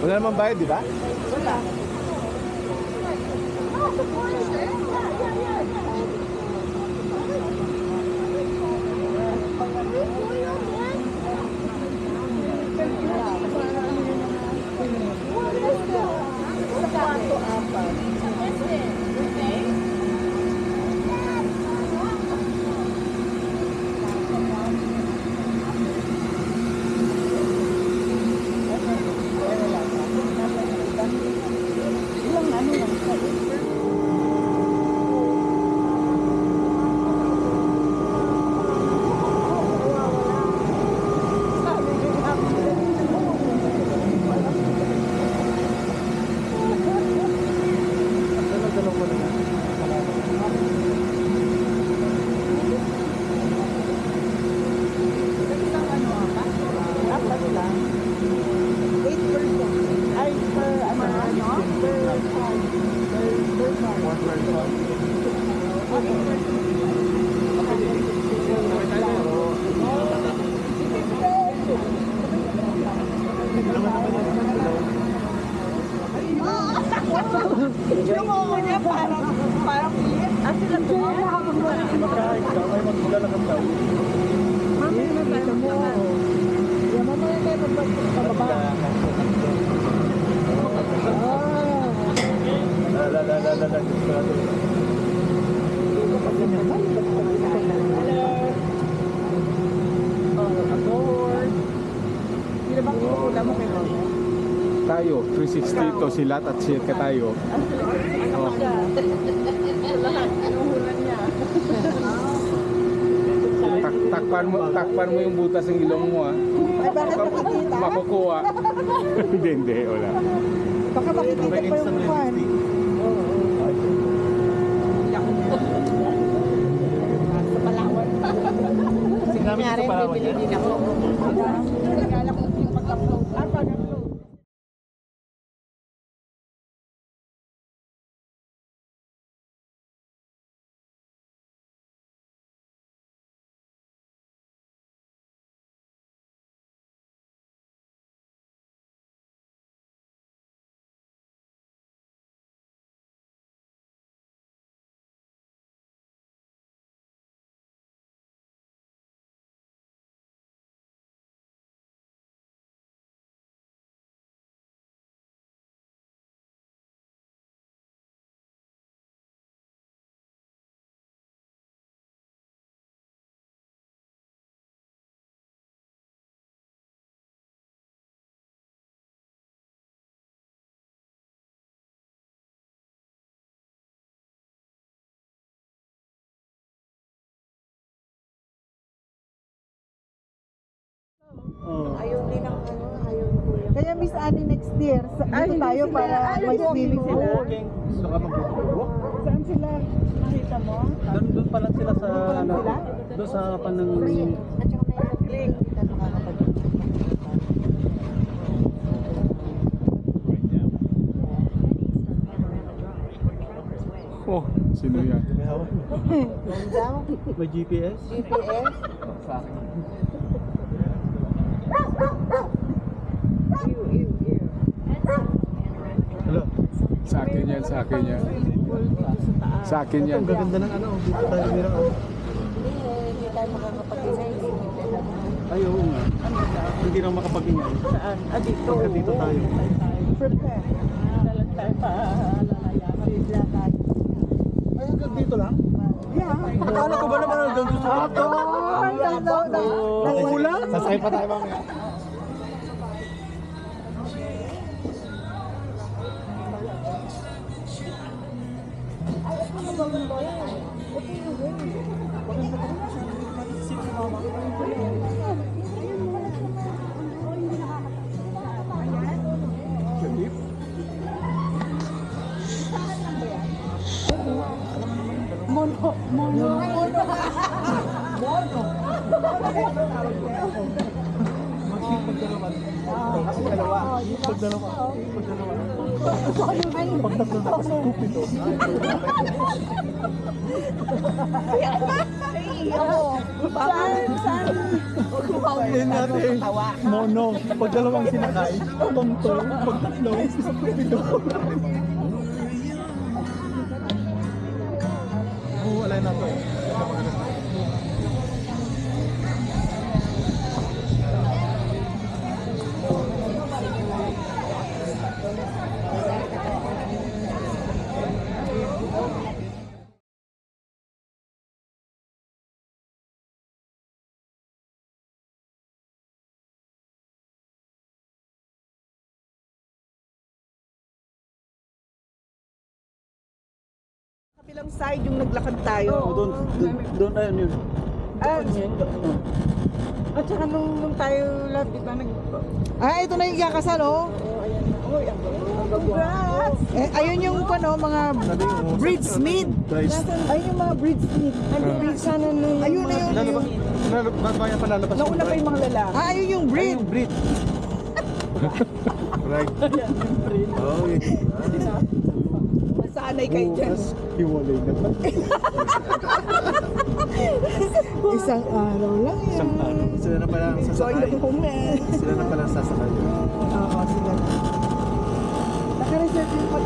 Wala namang bayad, di ba? Wala. Yung mo niya parang sila to. Mami na tayo mo. Yan mama na tayo pababa. Tayo, 360 to sila at share ka tayo. Oh. Takpan mo yung butas ng ilong mo, ha. Ay, bakit makikita? Makukuha. Hindi, wala. Baka makikita pa yung kwan. Sa Palawan. Sinabi ko sa Palawan yan? Nagala ko yung pag-upload. Pag-upload. Ayaw din ang ayaw ko yan. Kaya Miss Annie next year, dito tayo para may swimming pool. Gusto ka mag-walk? Saan sila? Nakita mo? Doon pa lang sila sa doon sa panang At saka may green. Kita nakakapag- Oh, sino yan? may hawak. Daw, May GPS. GPS. Sa akin. Hello. Sa akin yan. Sa akin yan. Ang gaganda ng ano. Dito tayo mirang. Hindi tayo makakapag-inay. Ay, oo nga. Hindi na makapag-ingay. Saan? Dito. Pagka dito tayo. Prepare. Dalag tayo pa. Maribla tayo. Ay, hanggang dito lang? Yeah. Akala ko ba naman hanggang sa ato? Nakulang? Sasakay pa tayo mamaya. Pagdalawa. Pagdalawa. Pagdalawa. Pag tatlo na kasi kupido. Yan natin. Mono. Pag dalawang sinakay. Tonto. Pag tatlo. Isang kupido. Wala na to. Kabilang side yung naglakad tayo. Doon tayo yun. At saka nung tayo lahat, di ba ito na yung yakasal, oh. Congrats! Ayun yung mga bridesmaid. Ayun yung mga bridesmaid. Sana na yung ayun na yun. Babayan pa lalabas. Nauna pa yung mga lalaki. Ayun yung brid. Yung Brit. Right. Oh, Sanay kayo dyan. Hiwalay na ba? Isang araw lang yan. Isang araw. Sila na palang sasakay. Enjoy the moment. Sila na palang sasakay. Oo, sila na. Naka-reserve yung pag